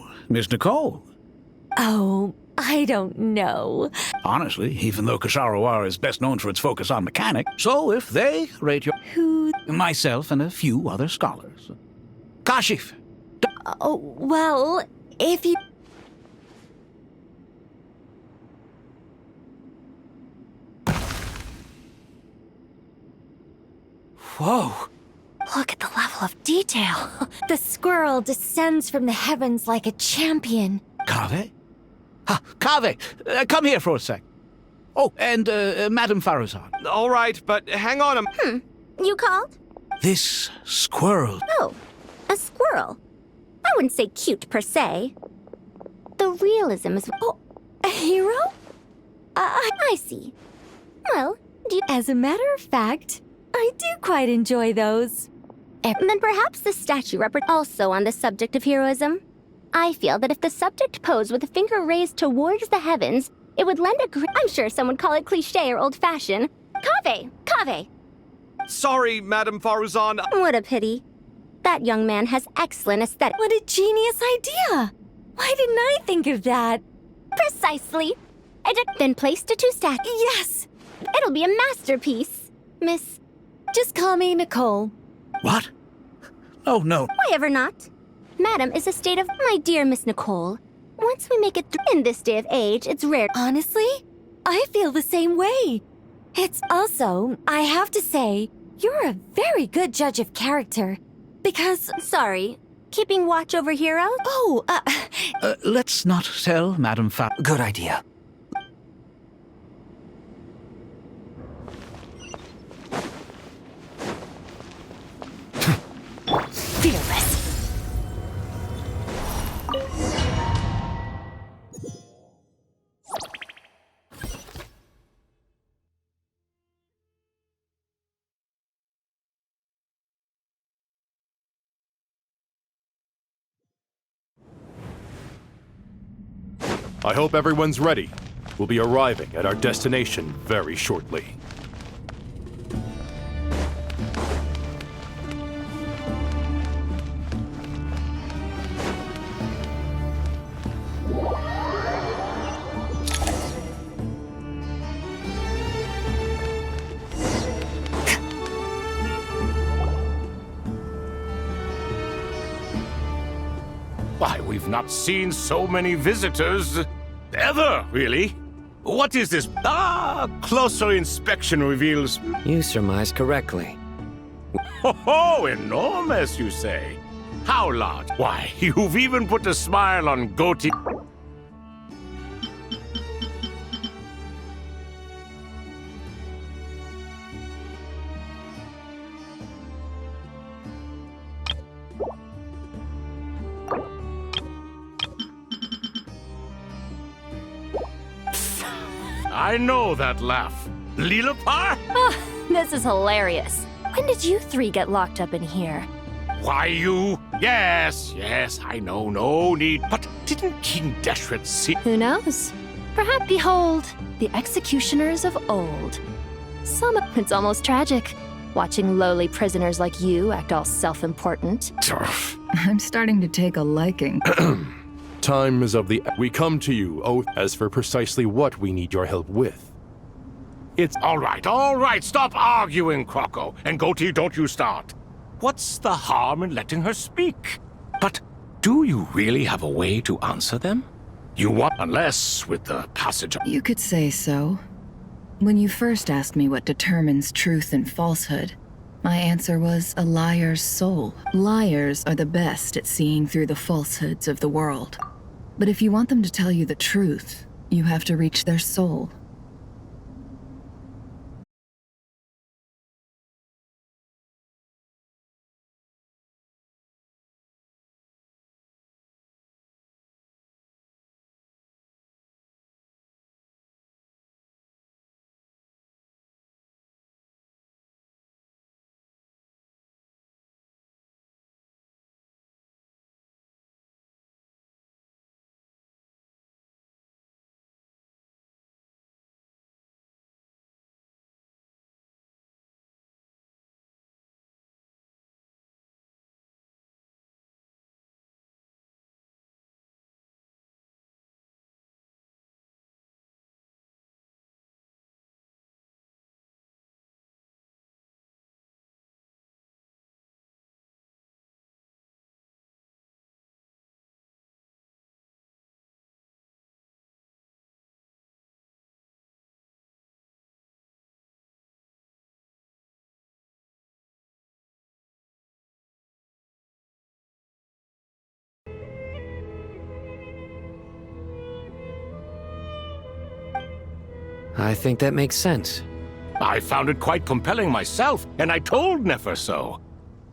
So, Miss Nicole, Oh, I don't know. honestly, even though Kshahrewar is best known for its focus on mechanics, so if they rate your... Who? Myself and a few other scholars. Kashif! Oh, well, if you... Whoa! Look at the level of detail. The squirrel descends from the heavens like a champion. Kaveh? Ha, Kaveh! Come here for a sec. Oh, and Madame Faruzan. All right, but hang on a... You called? This squirrel... Oh, a squirrel. I wouldn't say cute per se. The realism is... Oh, a hero? I see. Well, do you... As a matter of fact, I do quite enjoy those. Then perhaps the statue also on the subject of heroism. I feel that if the subject posed with a finger raised towards the heavens, it would lend a I'm sure some would call it cliché or old-fashioned. Kaveh! Sorry, Madame Faruzan. What a pity. That young man has excellent aesthetic. What a genius idea! Why didn't I think of that? Precisely. Then place the two statues. Yes! It'll be a masterpiece. Miss... Just call me Nicole. What? Oh, no. Why ever not? Madam is a state of... My dear Miss Nicole, once we make it in this day of age, it's rare... Honestly, I feel the same way. It's also, I have to say, you're a very good judge of character. Because... Sorry, keeping watch over heroes? Oh, Let's not tell Madame Fa... Good idea. fearless. I hope everyone's ready. We'll be arriving at our destination very shortly. Why, we've not seen so many visitors ever, really. What is this? Closer inspection reveals... You surmised correctly. Oh, enormous, you say? How large? Why, you've even put a smile on Goatee... I know that laugh. Lilapar? This is hilarious. When did you three get locked up in here? Why, you... Yes, I know, no need. But didn't King Deshret see... Who knows? Perhaps behold, the executioners of old. It's almost tragic, watching lowly prisoners like you act all self-important. I'm starting to take a liking. Time is of the... We come to you, as for precisely what we need your help with. It's... All right, stop arguing, Croco. And Goatee, don't you start. What's the harm in letting her speak? But do you really have a way to answer them? You want... Unless with the passage... You could say so. When you first asked me what determines truth and falsehood, my answer was a liar's soul. Liars are the best at seeing through the falsehoods of the world. But if you want them to tell you the truth, you have to reach their soul. I think that makes sense. I found it quite compelling myself, and I told Nefer so.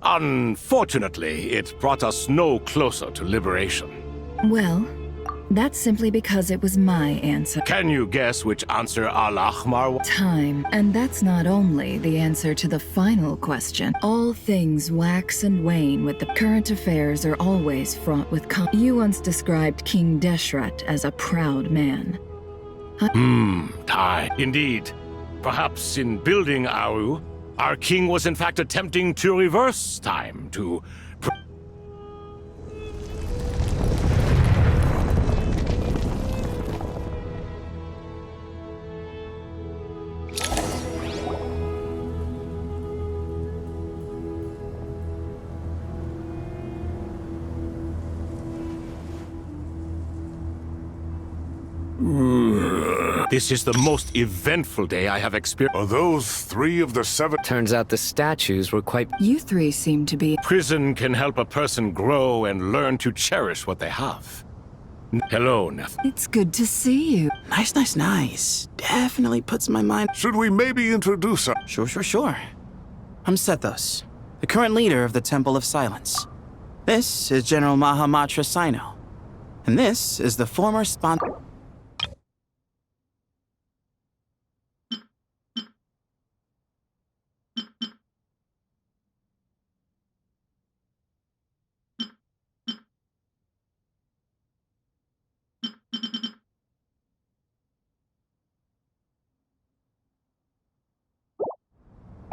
Unfortunately, it brought us no closer to liberation. Well, that's simply because it was my answer. Can you guess which answer Al-Ahmar was? Time, and that's not only the answer to the final question. All things wax and wane with the current affairs are always fraught with You once described King Deshret as a proud man. Aye, indeed. Perhaps in building Aru, our king was in fact attempting to reverse time to... This is the most eventful day I have experienced. Are those 3 of the 7? Turns out the statues were quite... You three seem to be... Prison can help a person grow and learn to cherish what they have. Hello, Nef. It's good to see you. Nice. Definitely puts my mind... Should we maybe introduce our... Sure. I'm Sethos, the current leader of the Temple of Silence. This is General Mahamatra Sino. And this is the former sponsor...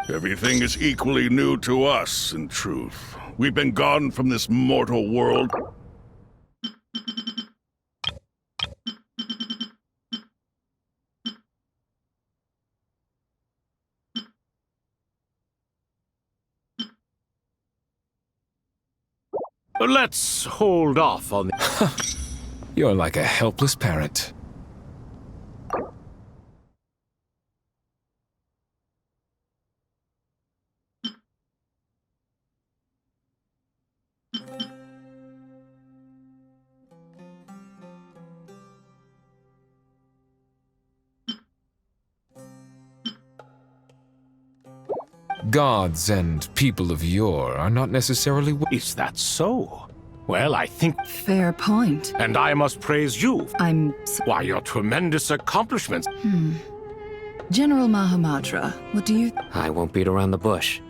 Everything is equally new to us, in truth. We've been gone from this mortal world. Let's hold off on the... You're like a helpless parent. Gods and people of yore are not necessarily... Is that so? Well, I think... Fair point. And I must praise you. Why, your tremendous accomplishments. General Mahamatra, what do you... I won't beat around the bush.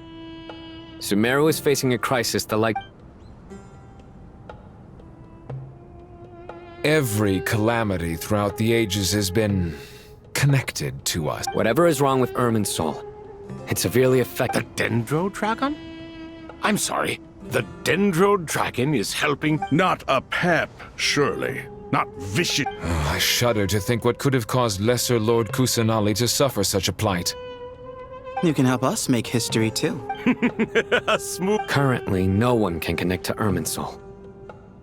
Sumeru is facing a crisis the like... Every calamity throughout the ages has been connected to us. Whatever is wrong with Irminsul, it severely affected... The Dendro Dragon? I'm sorry. The Dendro Dragon is helping... Not a pep, surely. Not vicious... Oh, I shudder to think what could have caused Lesser Lord Kusanali to suffer such a plight. You can help us make history, too. Smooth... Currently, no one can connect to Irminsul.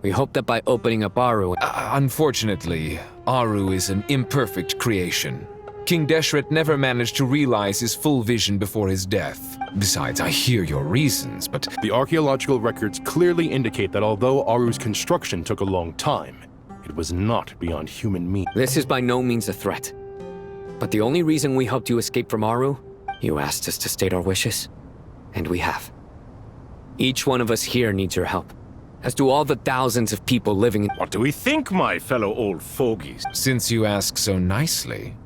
We hope that by opening up Aru... Unfortunately, Aru is an imperfect creation. King Deshret never managed to realize his full vision before his death. Besides, I hear your reasons, but... The archaeological records clearly indicate that although Aru's construction took a long time, it was not beyond human means. This is by no means a threat. But the only reason we helped you escape from Aru, you asked us to state our wishes. And we have. Each one of us here needs your help. As do all the thousands of people living in... What do we think, my fellow old fogies? Since you ask so nicely...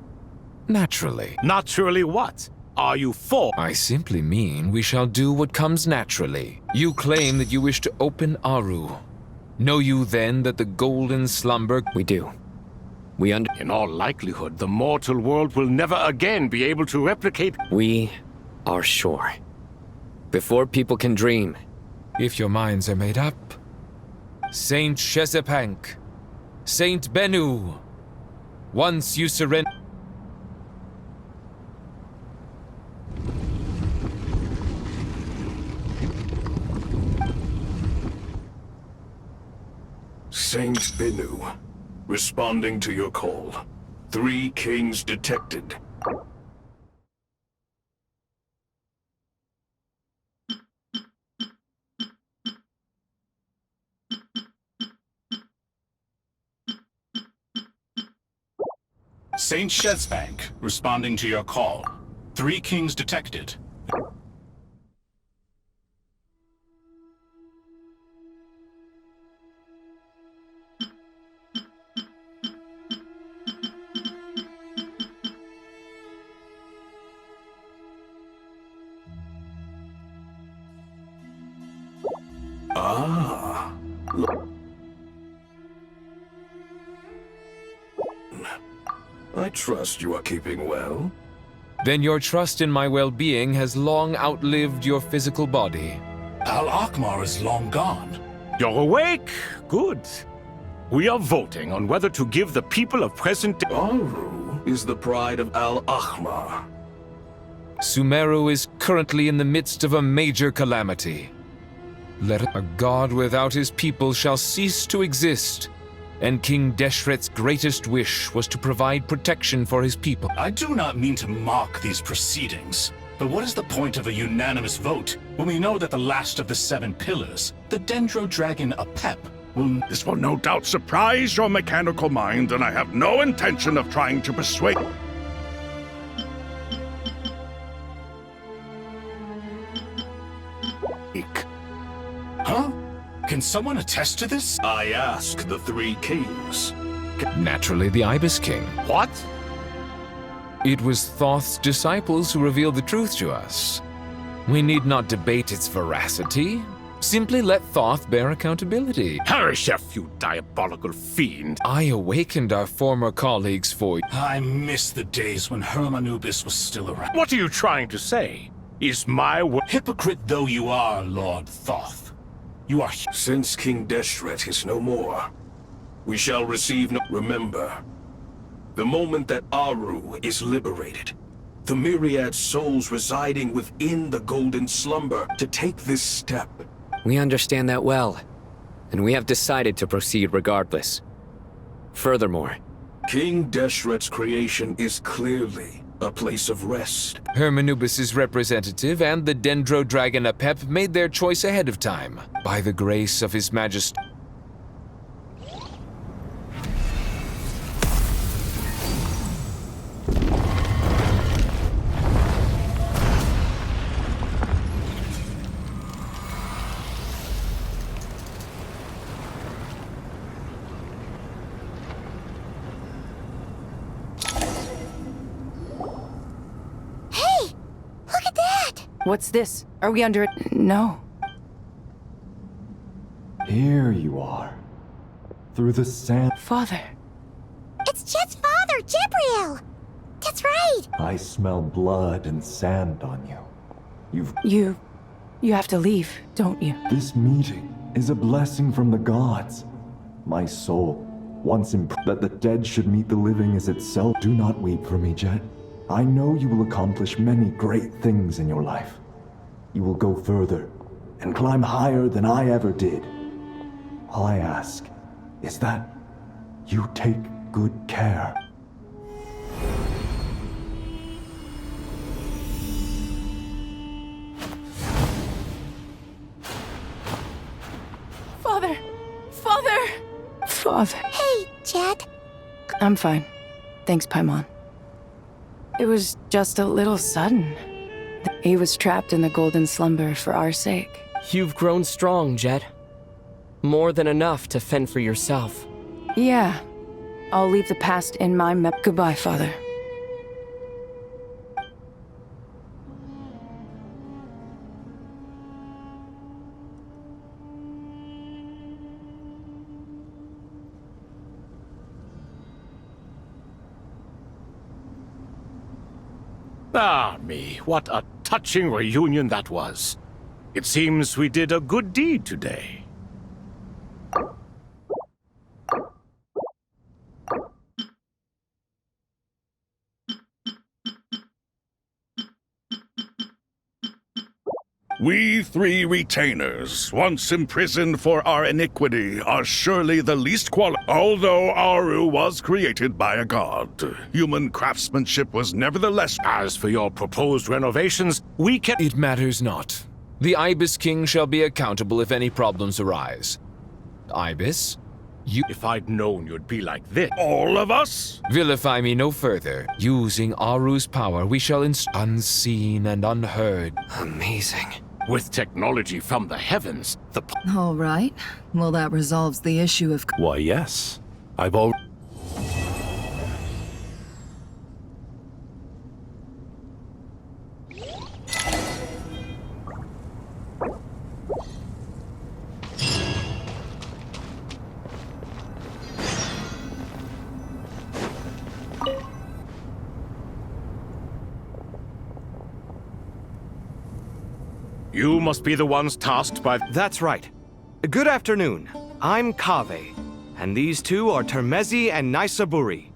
Naturally. Naturally what? Are you for? I simply mean we shall do what comes naturally. You claim that you wish to open Aru. Know you then that the golden slumber... We do. In all likelihood, the mortal world will never again be able to replicate... We are sure. Before people can dream. If your minds are made up. Saint Shezepank. Saint Bennu. Once you surrender... Saint Bennu, responding to your call. 3 kings detected. Saint Shezbank, responding to your call. 3 kings detected. Ah. I trust you are keeping well. Then your trust in my well-being has long outlived your physical body. Al-Akmar is long gone. You're awake? Good. We are voting on whether to give the people of present day. Aru is the pride of Al-Akmar. Sumeru is currently in the midst of a major calamity. A god without his people shall cease to exist, and King Deshret's greatest wish was to provide protection for his people. I do not mean to mock these proceedings, but what is the point of a unanimous vote when we know that the last of the 7 pillars, the Dendro Dragon Apep, will... This will no doubt surprise your mechanical mind, and I have no intention of trying to persuade... Huh? Can someone attest to this? I ask the 3 kings. Naturally, the Ibis King. What? It was Thoth's disciples who revealed the truth to us. We need not debate its veracity. Simply let Thoth bear accountability. Harishef, you diabolical fiend! I awakened our former colleagues for you. I miss the days when Hermanubis was still around. What are you trying to say? Is my word... Hypocrite though you are, Lord Thoth, you are... Since King Deshret is no more, we shall receive no... Remember, the moment that Aru is liberated, the myriad souls residing within the Golden Slumber to take this step. We understand that well, and we have decided to proceed regardless. Furthermore, King Deshret's creation is clearly a place of rest. Hermanubis' representative and the Dendro Dragon Apep made their choice ahead of time, by the grace of His Majesty. What's this? Are we under it? No. Here you are. Through the sand. Father. It's Jet's father, Jibriel! That's right! I smell blood and sand on you. You have to leave, don't you? This meeting is a blessing from the gods. My soul, once that the dead should meet the living as itself. Do not weep for me, Jet. I know you will accomplish many great things in your life. You will go further and climb higher than I ever did. All I ask is that you take good care. Father! Father! Father. Hey, Jet. I'm fine. Thanks, Paimon. It was just a little sudden. He was trapped in the Golden Slumber for our sake. You've grown strong, Jet. More than enough to fend for yourself. Yeah. I'll leave the past in my Goodbye, Father. Ah, me, what a touching reunion that was. It seems we did a good deed today. We 3 retainers, once imprisoned for our iniquity, are surely the least qualified. Although Aru was created by a god, human craftsmanship was nevertheless... As for your proposed renovations, we can... It matters not. The Ibis King shall be accountable if any problems arise. Ibis, If I'd known you'd be like this. All of us? Vilify me no further. Using Aru's power, we shall unseen and unheard. Amazing. With technology from the heavens, All right. Well, that resolves the issue of... Why, yes. I've already... You must be the ones tasked by... That's right. Good afternoon. I'm Kaveh, and these two are Termezi and Naisaburi.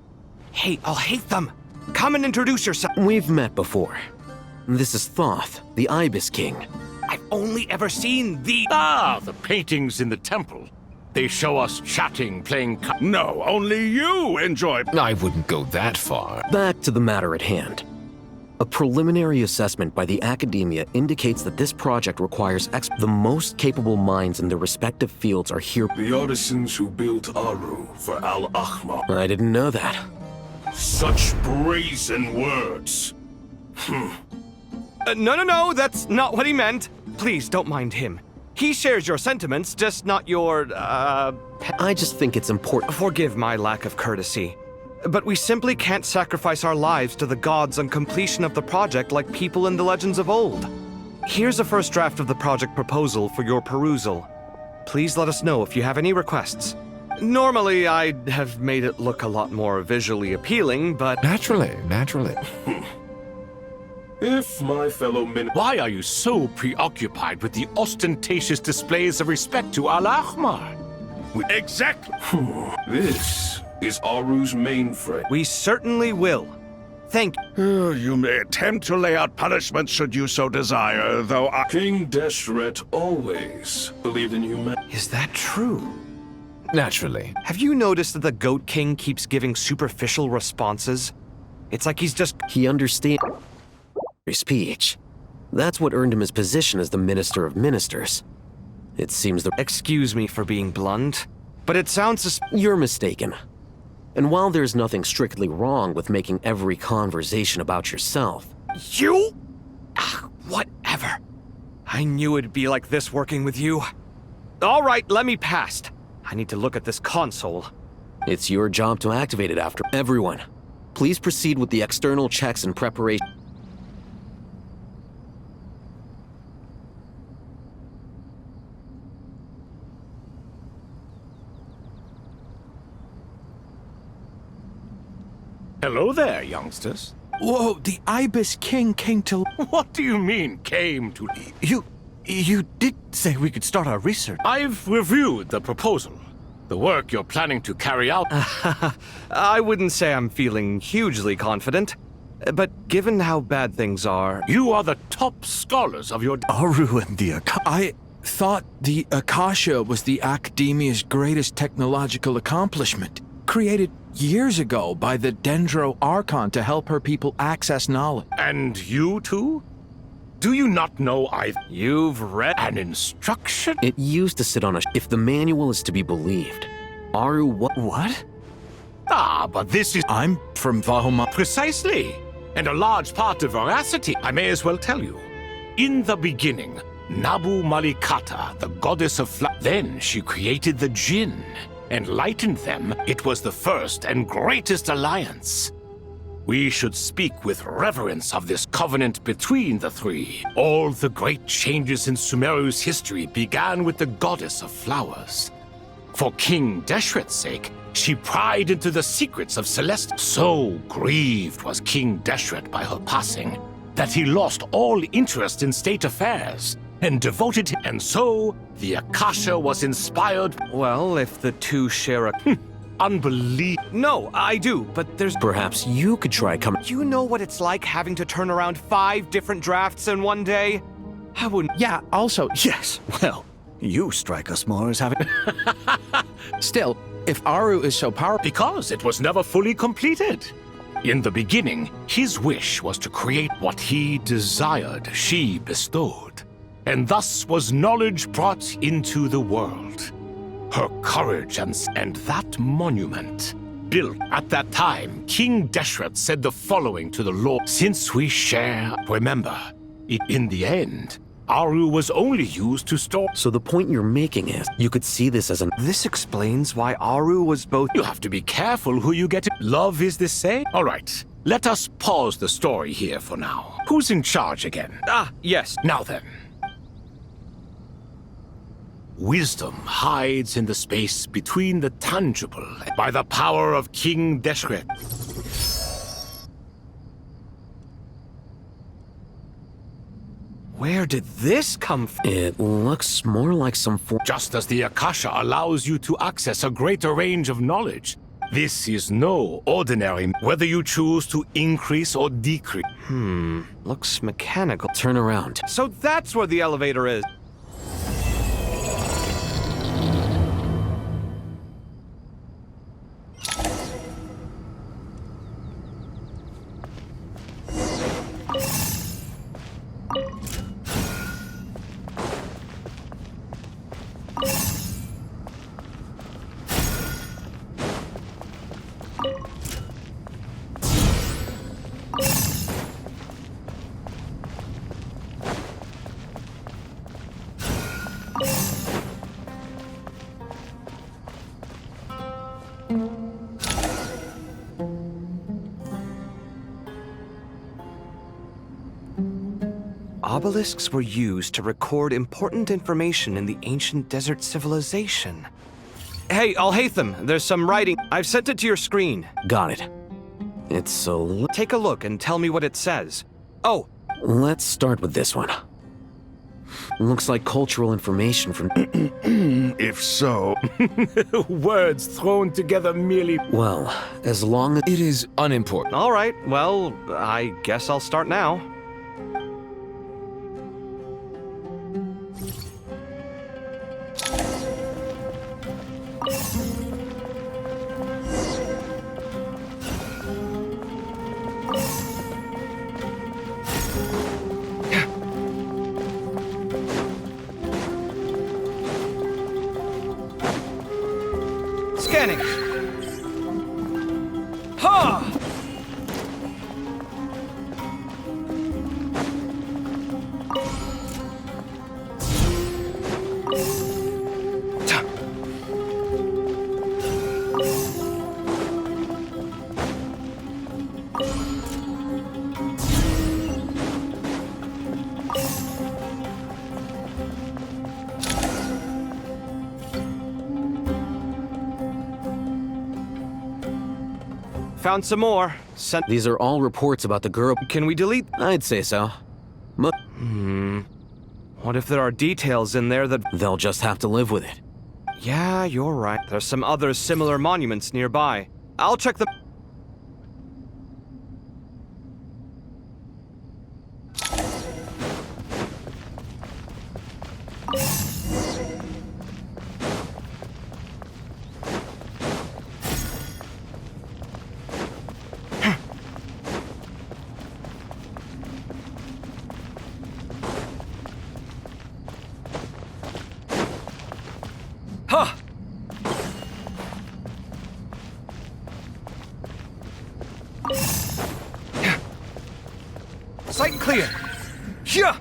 Hey, I'll hate them. Come and introduce yourself. We've met before. This is Thoth, the Ibis King. I've only ever seen the... the paintings in the temple. They show us chatting, playing... No, only you enjoy... I wouldn't go that far. Back to the matter at hand. A preliminary assessment by the academia indicates that this project requires the most capable minds in their respective fields are here. The artisans who built Aru for Al-Ahmar. I didn't know that. Such brazen words. No, that's not what he meant. Please, don't mind him. He shares your sentiments, just not your, I just think it's important. Forgive my lack of courtesy. But we simply can't sacrifice our lives to the gods on completion of the project like people in the legends of old. Here's a first draft of the project proposal for your perusal. Please let us know if you have any requests. Normally, I'd have made it look a lot more visually appealing, but... Naturally. If my fellow men... Why are you so preoccupied with the ostentatious displays of respect to Al-Ahmar? Exactly. This is Aru's mainframe. We certainly will. Thank you. You may attempt to lay out punishment should you so desire, though I... King Deshret always believed in humanity. Is that true? Naturally. Have you noticed that the Goat King keeps giving superficial responses? It's like he's just... He understands speech. That's what earned him his position as the Minister of Ministers. It seems the... Excuse me for being blunt, but it sounds... You're mistaken. And while there's nothing strictly wrong with making every conversation about yourself... You? Whatever. I knew it'd be like this working with you. All right, let me past. I need to look at this console. It's your job to activate it after. Everyone, please proceed with the external checks and preparation. Hello there, youngsters. Whoa, the Ibis King came to... What do you mean, came to... You did say we could start our research. I've reviewed the proposal. The work you're planning to carry out... I wouldn't say I'm feeling hugely confident. But given how bad things are... You are the top scholars of your... Aru and the Akasha. I thought the Akasha was the academia's greatest technological accomplishment. Created years ago by the Dendro Archon to help her people access knowledge. And you too? Do you not know You've read an instruction? It used to sit on a... If the manual is to be believed, Aru What? But this is... I'm from Vahoma... Precisely. And a large part of veracity, I may as well tell you. In the beginning, Nabu Malikata, the goddess of then she created the Jinn. Enlightened them, it was the first and greatest alliance. We should speak with reverence of this covenant between the three. All the great changes in Sumeru's history began with the goddess of flowers. For King Deshret's sake, she pried into the secrets of Celeste. So grieved was King Deshret by her passing, that he lost all interest in state affairs, and devoted him. And so, the Akasha was inspired. Well, if the two share a... Unbelievable. No, I do, but there's... Perhaps you could try coming... You know what it's like having to turn around 5 different drafts in one day? I wouldn't... Yeah, also, yes. Well, you strike us more as having... Still, if Aru is so powerful... Because it was never fully completed. In the beginning, his wish was to create what he desired she bestowed. And thus was knowledge brought into the world. her courage and that monument. Built at that time, King Deshret said the following to the Lord: "Since we share, remember, in the end, Aru was only used to store." So the point you're making is, you could see this as an... This explains why Aru was both... You have to be careful who you get to. Love is the same. All right, let us pause the story here for now. Who's in charge again? Yes. Now then. Wisdom hides in the space between the tangible by the power of King Deshret. Where did this come from? It looks more like some form... Just as the Akasha allows you to access a greater range of knowledge, this is no ordinary, whether you choose to increase or decrease. Looks mechanical. Turn around. So that's where the elevator is. Obelisks were used to record important information in the ancient desert civilization. Hey, Alhaitham, there's some writing. I've sent it to your screen. Got it. It's so... Take a look and tell me what it says. Oh! Let's start with this one. Looks like cultural information from... If so... Words thrown together merely... Well, as long as... It is unimportant. All right, well, I guess I'll start now. Scanning. Ha! Found some more. These are all reports about the girl. Can we delete? I'd say so. What if there are details in there that... They'll just have to live with it. Yeah, you're right. There's some other similar monuments nearby. I'll check them. Sight clear. Yeah.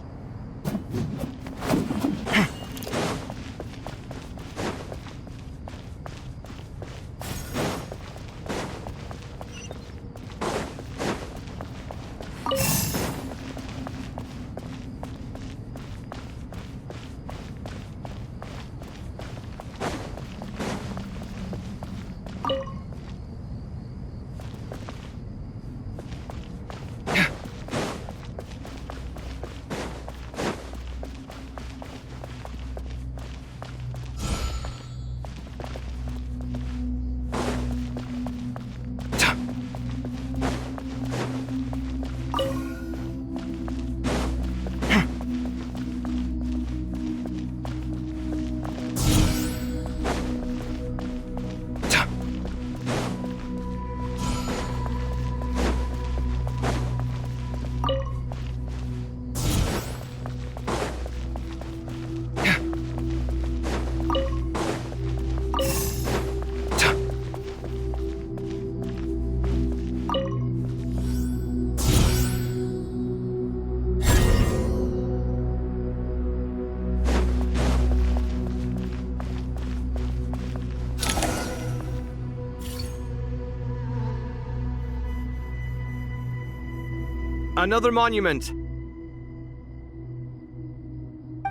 Another monument.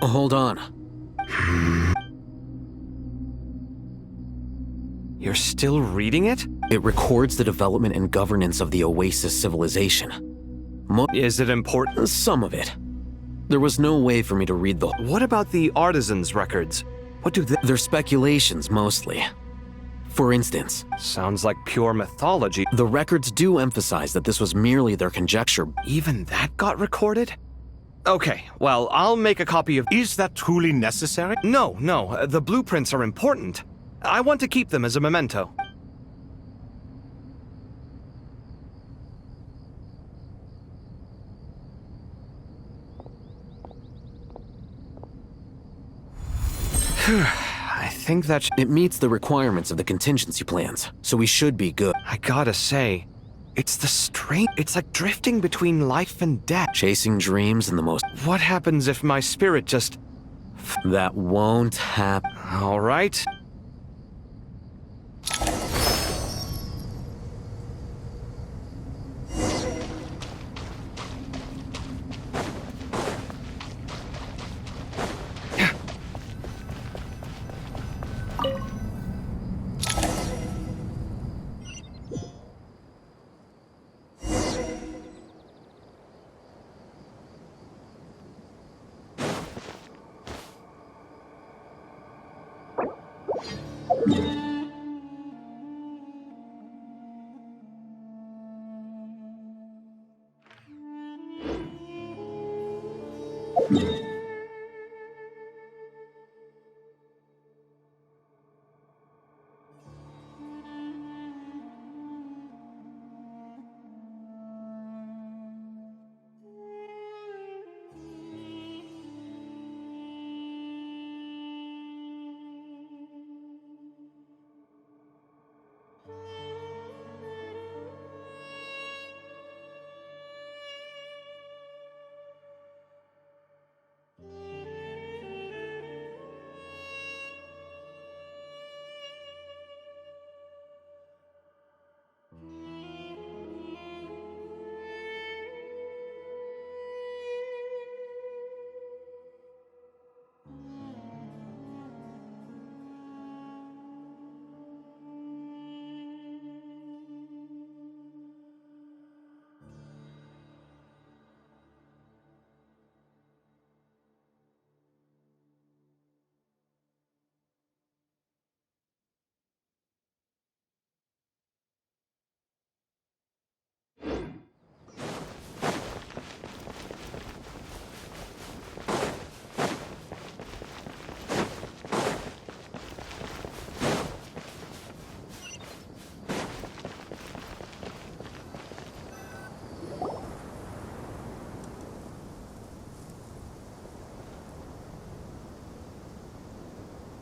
Hold on. You're still reading it? It records the development and governance of the Oasis civilization. Is it important? Some of it. There was no way for me to read the... What about the artisans' records? What do they... They're speculations, mostly. For instance... Sounds like pure mythology. The records do emphasize that this was merely their conjecture. Even that got recorded? Okay, well, I'll make a copy of... Is that truly necessary? No, the blueprints are important. I want to keep them as a memento. I think that it meets the requirements of the contingency plans, so we should be good. I gotta say, it's the strange... It's like drifting between life and death. Chasing dreams in the most... What happens if my spirit just... That won't happen. All right.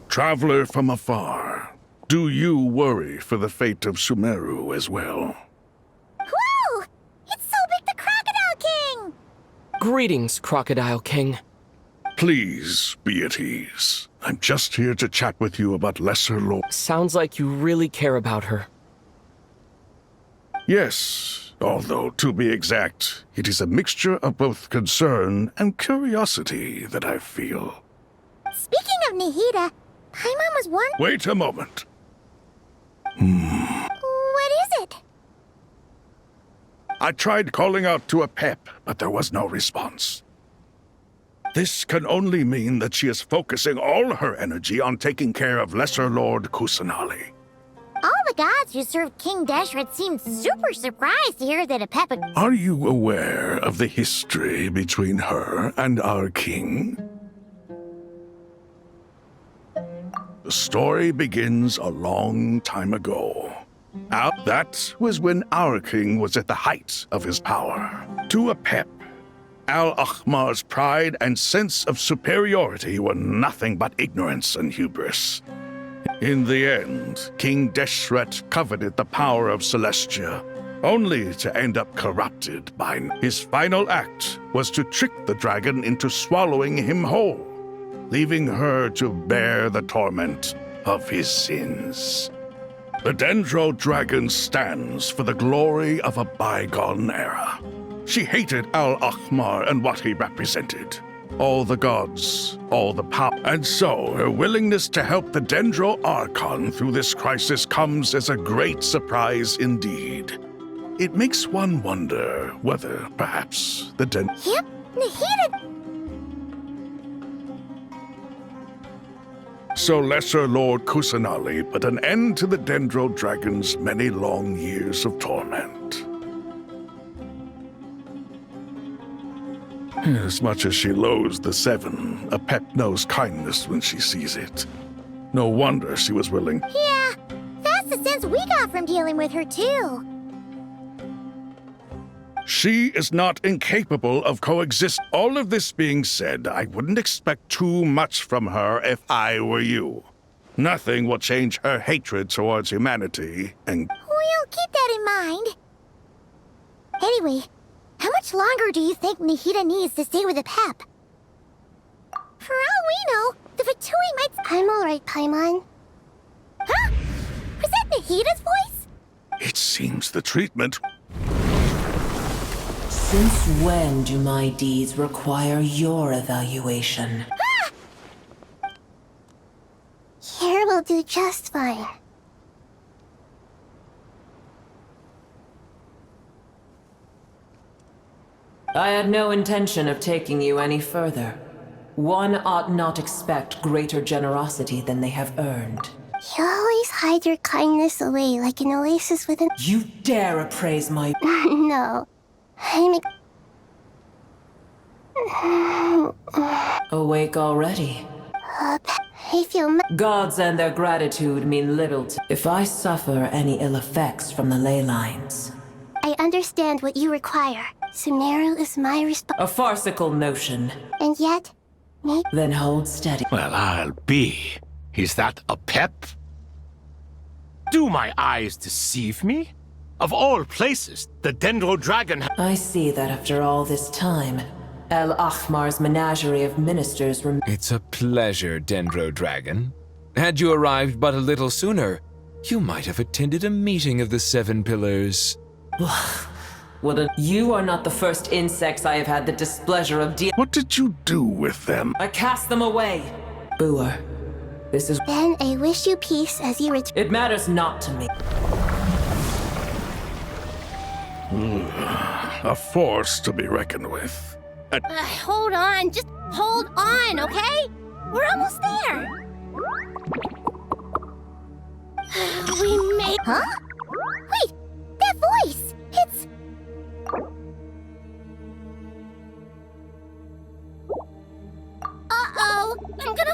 Traveler from afar, do you worry for the fate of Sumeru as well? Whoa! It's Sobek the Crocodile King! Greetings, Crocodile King. Please be at ease. I'm just here to chat with you about Lesser Lord. Sounds like you really care about her. Yes, although to be exact, it is a mixture of both concern and curiosity that I feel. Speaking of Nahida, Paimon was one... Wait a moment. What is it? I tried calling out to Apep, but there was no response. This can only mean that she is focusing all her energy on taking care of Lesser Lord Kusanali. All the gods who serve King Deshret seemed super surprised to hear that Apep... Are you aware of the history between her and our king? The story begins a long time ago. That was when our king was at the height of his power. To Apep, Al-Ahmar's pride and sense of superiority were nothing but ignorance and hubris. In the end, King Deshret coveted the power of Celestia, only to end up corrupted by... His final act was to trick the dragon into swallowing him whole, leaving her to bear the torment of his sins. The Dendro Dragon stands for the glory of a bygone era. She hated Al-Ahmar and what he represented. All the gods, all the power. And so, her willingness to help the Dendro Archon through this crisis comes as a great surprise indeed. It makes one wonder whether, perhaps, the Yep, Nahida. So Lesser Lord Kusanali put an end to the Dendro Dragon's many long years of torment. As much as she loathes the Seven, Apep knows kindness when she sees it. No wonder she was willing. Yeah, that's the sense we got from dealing with her, too. She is not incapable of coexist. All of this being said, I wouldn't expect too much from her if I were you. Nothing will change her hatred towards humanity, and We'll keep that in mind. Anyway, how much longer do you think Nahida needs to stay with Apep? For all we know, the Fatui might... I'm alright, Paimon. Huh? Was that Nahida's voice? it seems the treatment... Since when do my deeds require your evaluation? Here will do just fine. I had no intention of taking you any further. One ought not expect greater generosity than they have earned. You always hide your kindness away like an oasis within... You dare appraise my... No. Awake already? I feel... Gods and their gratitude mean little to... If I suffer any ill effects from the ley lines... I understand what you require. Sumeru is my A farcical notion. And yet... Then hold steady. Well, I'll be. Is that Apep? Do my eyes deceive me? Of all places, the Dendro Dragon... I see that after all this time, Al-Ahmar's menagerie of ministers It's a pleasure, Dendro Dragon. Had you arrived but a little sooner, you might have attended a meeting of the Seven Pillars. You are not the first insects I have had the displeasure of What did you do with them? I cast them away. Booer, this is... Then I wish you peace as you return. It matters not to me. A force to be reckoned with. Hold on, just hold on, okay? We're almost there. We made... Huh? Wait, that voice! It's... Uh-oh, I'm gonna...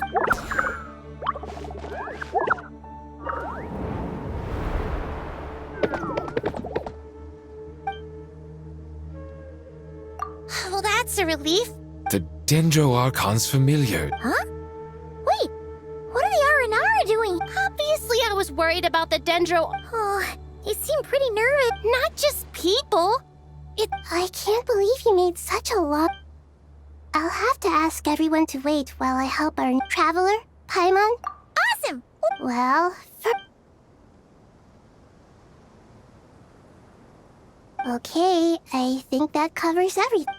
Well, that's a relief. The Dendro Archon's familiar. Huh? Wait, what are the Aranara doing? Obviously, I was worried about the Dendro. Oh, they seem pretty nervous. Not just people. I can't believe you made such a lot. I'll have to ask everyone to wait while I help our traveler, Paimon. Awesome! Well, Okay, I think that covers everything.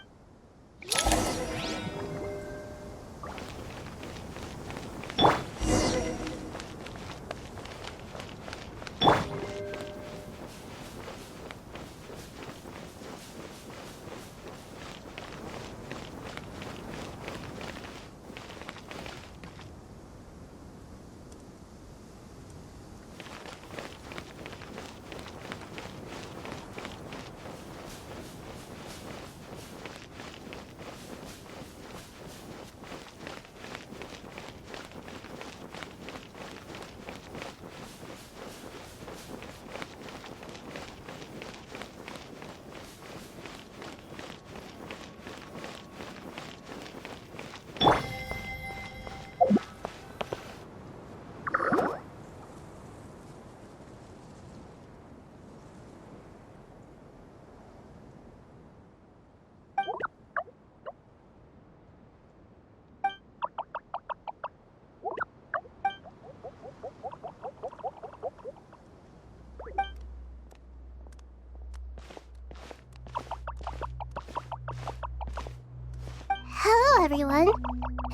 everyone.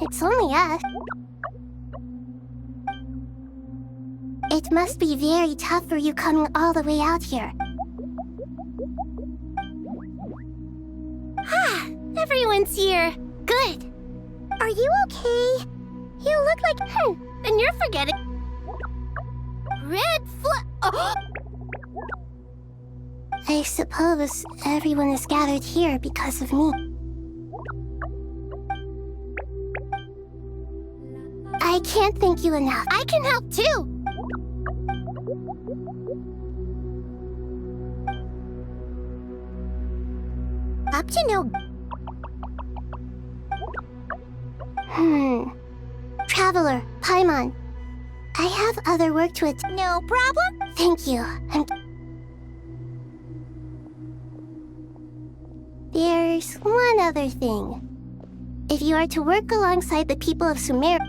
It's only us. It must be very tough for you coming all the way out here. Ah, everyone's here. Good. Are you okay? You look like... and you're forgetting... Red flag... Oh. I suppose everyone is gathered here because of me. I can't thank you enough. I can help too! Up to no... Traveler, Paimon. I have other work to attend. No problem? Thank you. There's one other thing. If you are to work alongside the people of Sumeru...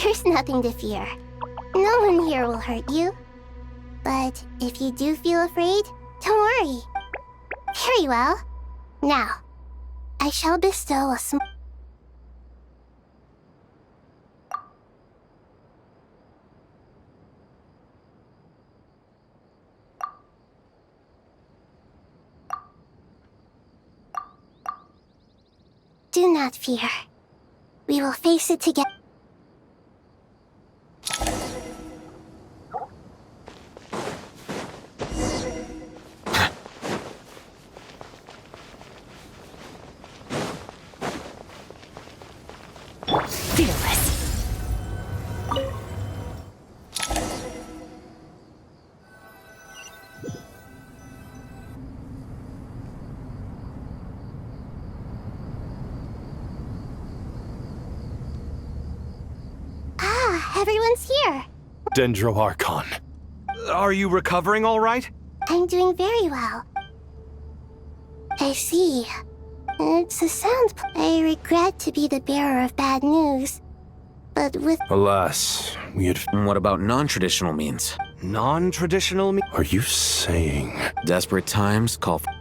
There's nothing to fear. No one here will hurt you. But if you do feel afraid, don't worry. Very well. Now, I shall bestow a small... Do not fear. We will face it together. Everyone's here. Dendro Archon. Are you recovering all right? I'm doing very well. I see. It's a sound... I regret to be the bearer of bad news, but with... Alas, we had... What about non-traditional means? Non-traditional means? Are you saying... Desperate times call for...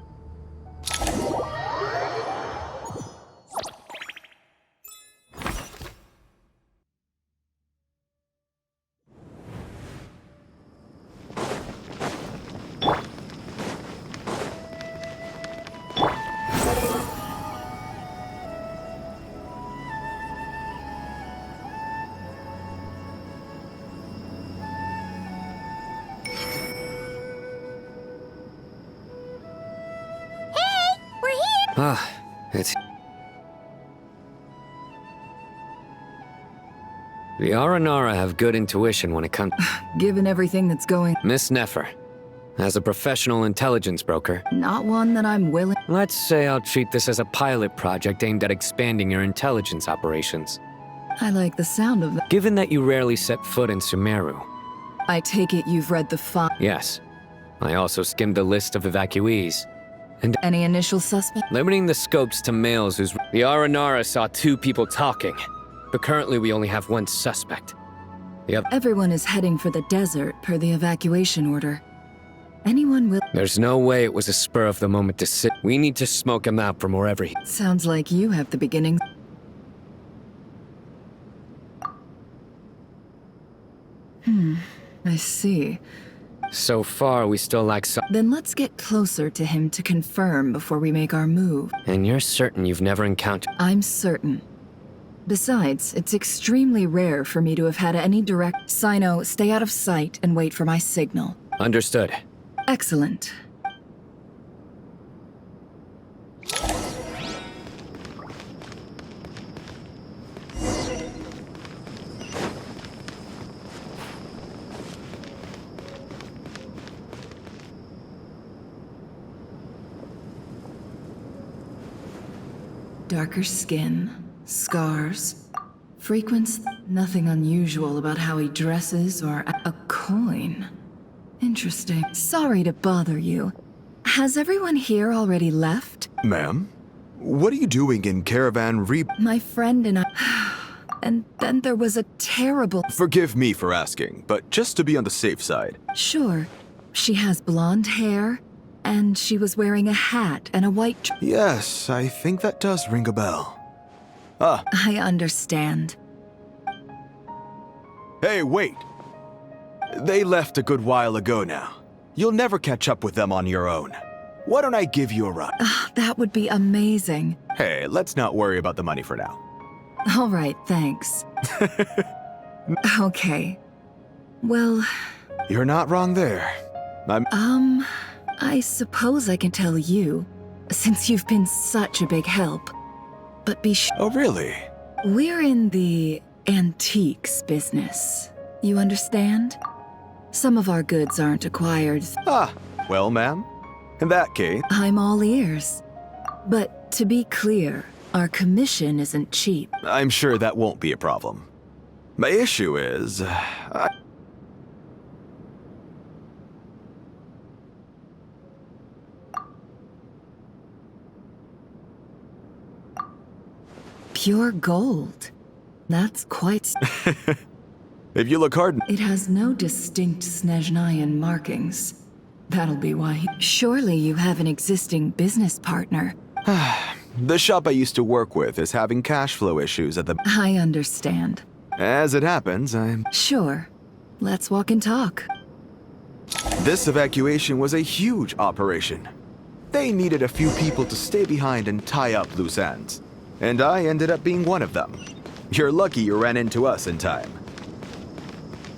It's... The Aranara have good intuition when it comes... Given everything that's going... Miss Nefer, as a professional intelligence broker... Not one that I'm willing... Let's say I'll treat this as a pilot project aimed at expanding your intelligence operations. I like the sound of that. Given that you rarely set foot in Sumeru... I take it you've read the file. Yes. I also skimmed the list of evacuees. And any initial suspect? Limiting the scopes to males who's... The Aranara saw 2 people talking, but currently we only have 1 suspect. Everyone is heading for the desert per the evacuation order. Anyone will... There's no way it was a spur of the moment decision. We need to smoke him out from wherever he... Sounds like you have the beginnings. I see. So far, we still lack some... Then let's get closer to him to confirm before we make our move. And you're certain you've never encountered... I'm certain. Besides, it's extremely rare for me to have had any direct... Sino, stay out of sight and wait for my signal. Understood. Excellent. Darker skin, scars, frequents, nothing unusual about how he dresses or a coin. Interesting. Sorry to bother you. Has everyone here already left? Ma'am? What are you doing in Caravan Re... My friend and I... And then there was a terrible... Forgive me for asking, but just to be on the safe side. Sure. She has blonde hair, and she was wearing a hat and a white... Yes, I think that does ring a bell. Ah. I understand. Hey, wait. They left a good while ago now. You'll never catch up with them on your own. Why don't I give you a ride? That would be amazing. Hey, let's not worry about the money for now. All right, thanks. Okay. Well... You're not wrong there. I suppose I can tell you, since you've been such a big help. But be sure... Oh, really? We're in the antiques business. You understand? Some of our goods aren't acquired. Ah, well, ma'am. In that case... I'm all ears. But to be clear, our commission isn't cheap. I'm sure that won't be a problem. My issue is... Pure gold. That's quite... If you look hard... It has no distinct Snezhnayan markings. That'll be why... Surely you have an existing business partner. The shop I used to work with is having cash flow issues at the... I understand. As it happens, I'm... Sure. Let's walk and talk. This evacuation was a huge operation. They needed a few people to stay behind and tie up loose ends. And I ended up being one of them. You're lucky you ran into us in time.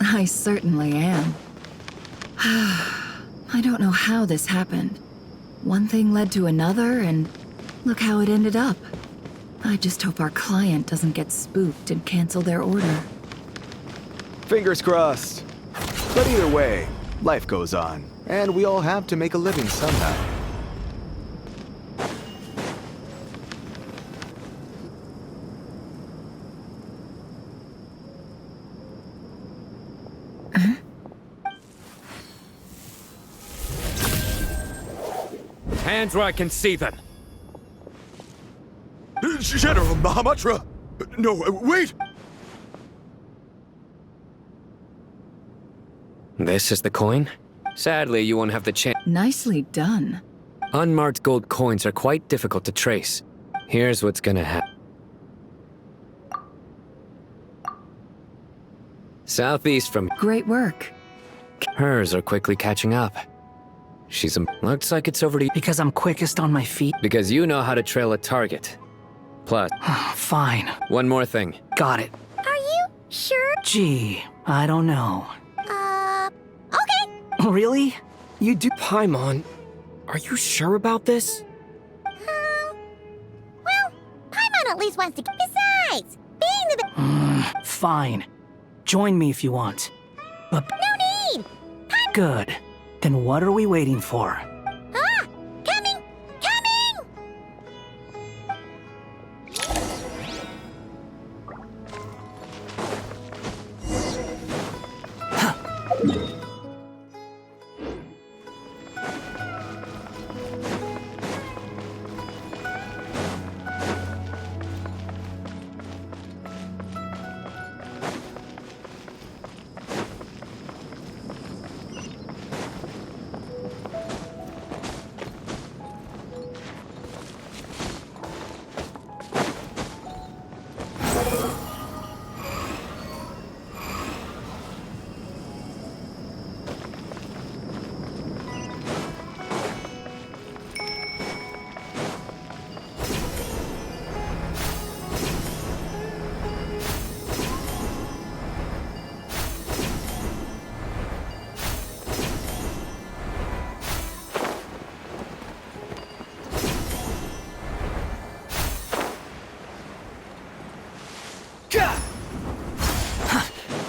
I certainly am. I don't know how this happened. One thing led to another, and look how it ended up. I just hope our client doesn't get spooked and cancel their order. Fingers crossed. But either way, life goes on, and we all have to make a living somehow. Hands where I can see them. General Mahamatra! No, wait! This is the coin? Sadly, you won't have the chance. Nicely done. Unmarked gold coins are quite difficult to trace. Here's what's gonna happen. Southeast from... Great work. Hers are quickly catching up. She's looks like it's over to you. Because I'm quickest on my feet? Because you know how to trail a target. Plus... Fine. One more thing. Got it. Are you sure? Gee, I don't know. Okay. Really? You do... Paimon, are you sure about this? Well, Paimon at least wants to... Besides, being the... Fine. Join me if you want. But... No need! Good. Then what are we waiting for? Coming! Coming!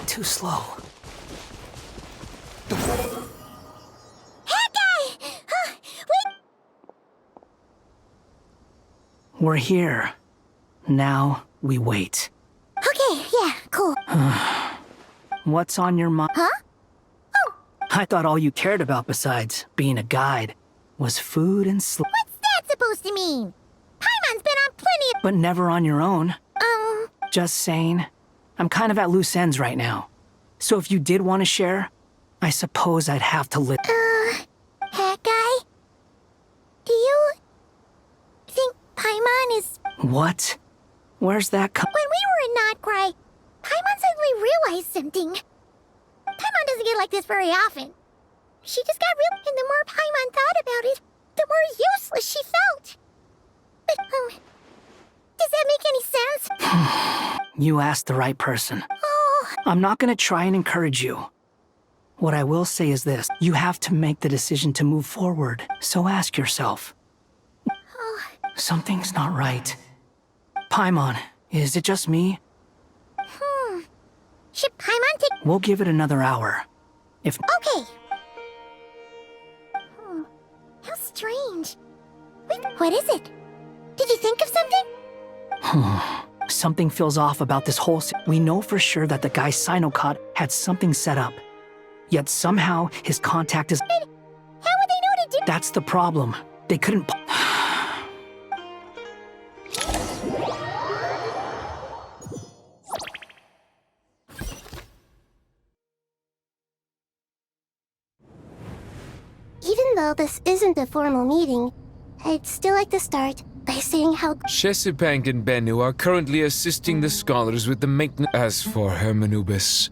Too slow. We're here. Now we wait. Okay, yeah, cool. What's on your mind? Huh? I thought all you cared about besides being a guide was food and sleep. What's that supposed to mean? Paimon's been on plenty of... But never on your own. Just saying, I'm kind of at loose ends right now. So if you did want to share, I suppose I'd have to Hat guy? Do you think Paimon is... What? Where's that When we were in Notcry, Paimon suddenly realized something. Paimon doesn't get like this very often. She just got real, and the more Paimon thought about it, the more useless she felt. But, does that make any sense? You asked the right person. Oh. I'm not gonna try and encourage you. What I will say is this. You have to make the decision to move forward. So ask yourself. Something's not right. Paimon, is it just me? Should Paimon take... We'll give it another hour. If... Okay. How strange. Wait, what is it? Did you think of something? Something feels off about this whole... We know for sure that the guy Sinocot had something set up. Yet somehow his contact is... How would they know to do... That's the problem. They couldn't... Even though this isn't a formal meeting, I'd still like to start by saying how... Shesipank and Bennu are currently assisting the scholars with the maintenance. As for Hermanubis,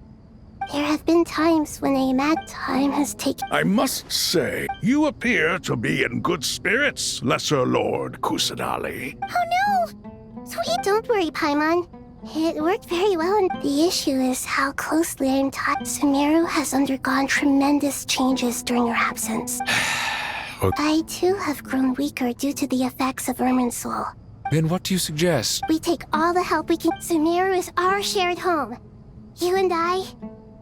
There have been times when a mad time has taken... I must say, you appear to be in good spirits, Lesser Lord Kusanali. Oh no! Sweet, don't worry, Paimon. It worked very well, and the issue is how closely I'm taught. Sumeru has undergone tremendous changes during your absence. I too have grown weaker due to the effects of Irminsul. then what do you suggest? We take all the help we can. Sumeru is our shared home. You and I,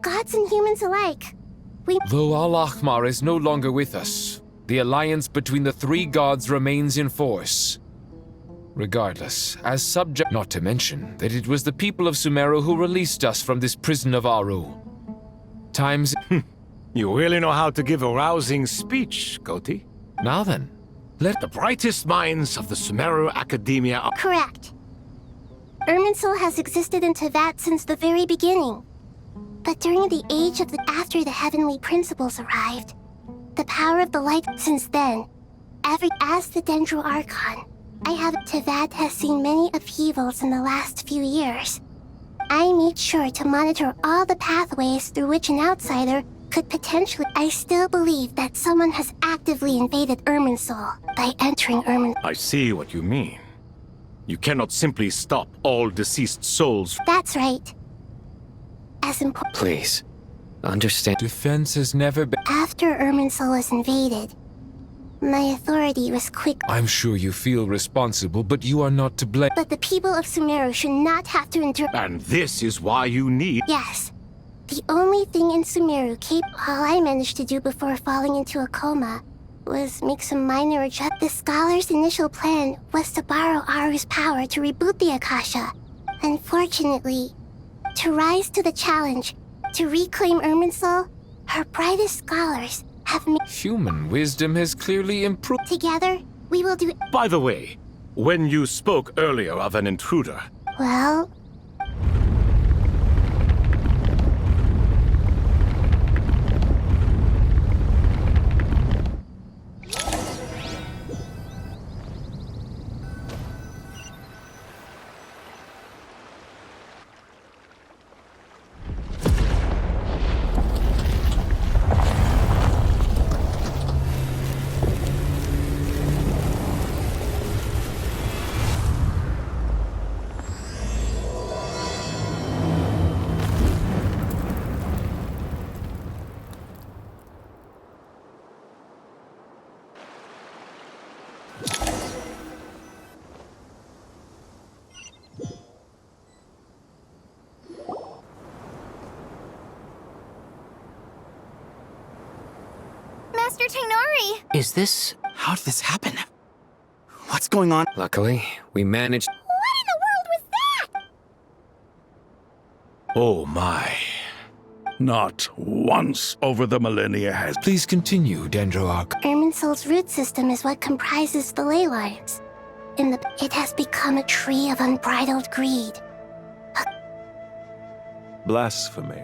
gods and humans alike. Though Al-Ahmar is no longer with us, the alliance between the three gods remains in force. Regardless, as subject, not to mention that it was the people of Sumeru who released us from this prison of Aru. Times... You really know how to give a rousing speech, Goti. Now then, let the brightest minds of the Sumeru Academia are... Correct. Irminsul has existed in Teyvat since the very beginning. But during the age of after the heavenly principles arrived, the power of the light since then, as the Dendro Archon, Teyvat has seen many upheavals in the last few years. I made sure to monitor all the pathways through which an outsider could potentially... I still believe that someone has actively invaded Irminsul by entering Irminsul. I see what you mean. You cannot simply stop all deceased souls. That's right. As important... Please, understand. Defense has never been... After Irminsul was invaded, my authority was quick. I'm sure you feel responsible, but you are not to blame. But the people of Sumeru should not have to endure... And this is why you need... Yes. The only thing in Sumeru all I managed to do before falling into a coma was make some minor adjustments. The scholar's initial plan was to borrow Aru's power to reboot the Akasha. Unfortunately, to rise to the challenge, to reclaim Irminsul, her brightest scholars have made... Human wisdom has clearly improved. Together, we will do... By the way, when you spoke earlier of an intruder... Well... Master Tainari! Is this... How did this happen? What's going on? Luckily, we managed... What in the world was that? Oh my. Not once over the millennia has... Please continue, Dendroarch. Irminsul's root system is what comprises the ley lines. It has become a tree of unbridled greed. blasphemy.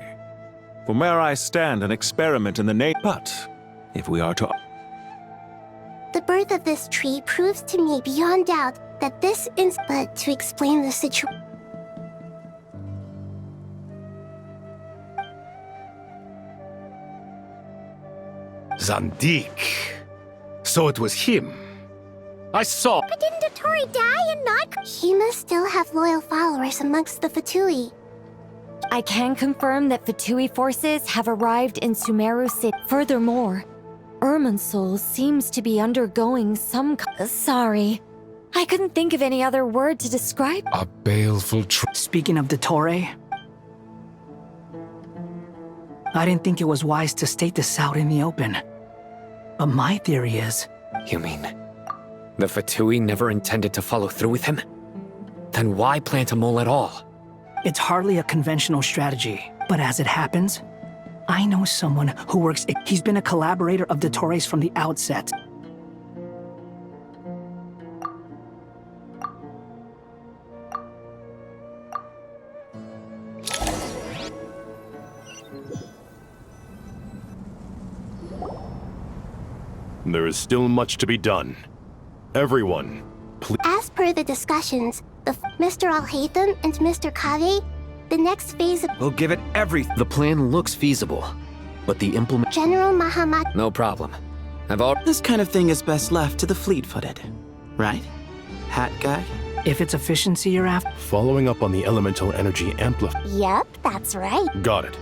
From where I stand, an experiment in the name. But if we are to. The birth of this tree proves to me beyond doubt that this is but to explain the situation. Zandik. So it was him. I saw. But didn't Dottore die and not? He must still have loyal followers amongst the Fatui. I can confirm that Fatui forces have arrived in Sumeru City. Furthermore, Irminsul seems to be undergoing some. Sorry. I couldn't think of any other word to describe. A baleful Speaking of Dottore, I didn't think it was wise to state this out in the open. But my theory is... You mean, the Fatui never intended to follow through with him? Then why plant a mole at all? It's hardly a conventional strategy, but as it happens, I know someone who works... He's been a collaborator of Dottore's from the outset. There is still much to be done. Everyone, please. As per the discussions, Mr. Al-Haytham and Mr. Kaveh, the next phase of... We'll give it everything. The plan looks feasible, but the implement... General Mahamat... No problem. This kind of thing is best left to the fleet-footed, right? Hat guy? If it's efficiency you're after... Following up on the elemental energy amplifier. Yep, that's right. Got it.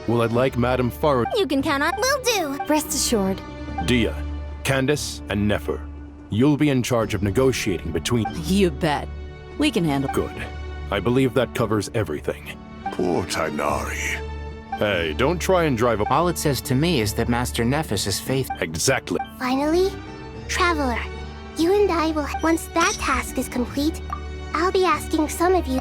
Well, I'd like Madame Faru, You can count on... Will do! Rest assured. Dia, Candace, and Nefer. You'll be in charge of negotiating between... You bet. We can handle... Good. I believe that covers everything. Poor Tighnari. Hey, don't try and drive a... All it says to me is that Master Nephis is faithful. Exactly. Finally, Traveler, you and I will... Once that task is complete, I'll be asking some of you...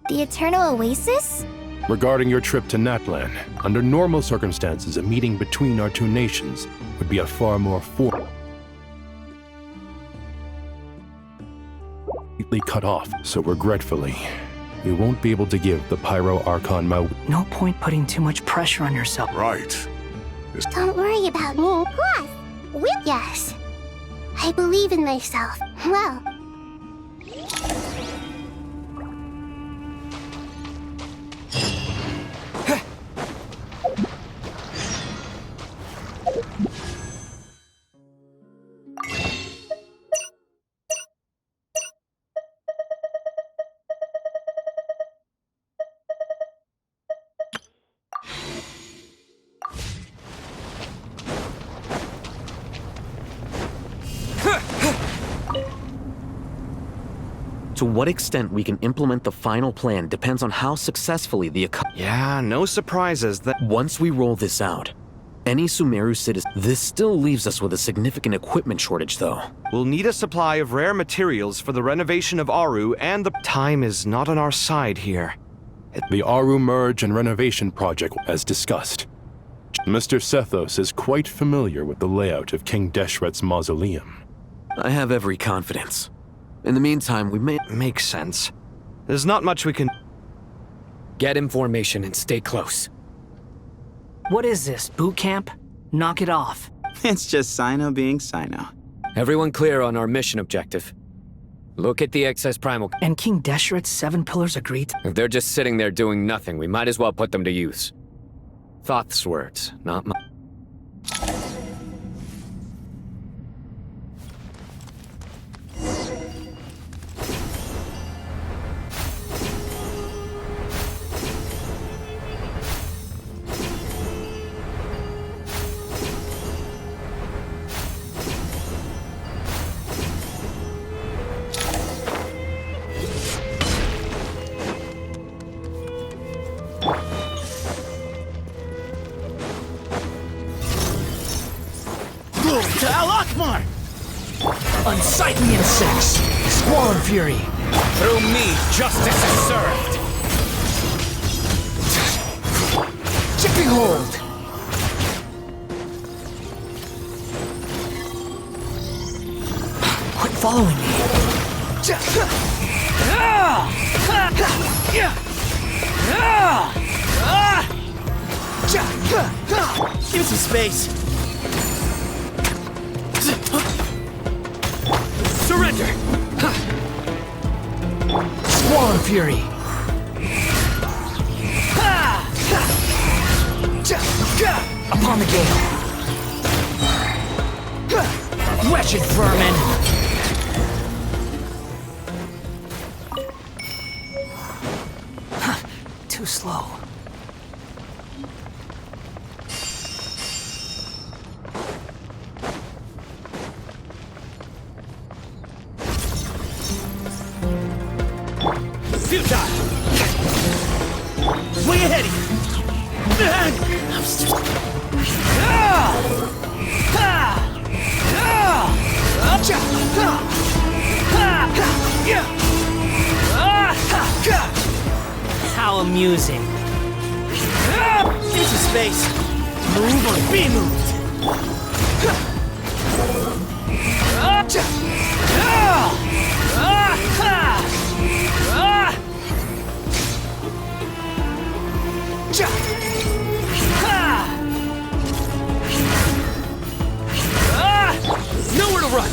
The Eternal Oasis? Regarding your trip to Natlan, under normal circumstances, a meeting between our two nations would be a far more completely cut off, so regretfully, we won't be able to give the Pyro Archon No point putting too much pressure on yourself. Right. Don't worry about me. Plus, yes. I believe in myself. Well... To what extent we can implement the final plan depends on how successfully the... Yeah, no surprises that... Once we roll this out, any Sumeru citizen... This still leaves us with a significant equipment shortage, though. We'll need a supply of rare materials for the renovation of Aru, and the... Time is not on our side here. The Aru Merge and Renovation Project, as discussed. Mr. Sethos is quite familiar with the layout of King Deshret's mausoleum. I have every confidence. In the meantime, we may... Makes sense. There's not much we can... Get information and stay close. What is this, boot camp? Knock it off. It's just Sino being Sino. Everyone clear on our mission objective. Look at the excess primal... And King Deshret's 7 pillars agreed? If they're just sitting there doing nothing, we might as well put them to use. Thoth's words, not mine. To Al-Akmar! Unsightly insects! Squall fury! Through me, justice is served! Chipping hold! Quit following me. Give me some space. Surrender! Squall Fury! Upon the gale! Wretched vermin! Too slow. Futile! Way ahead of you! How amusing. Give me some space. Move or be moved. Nowhere to run!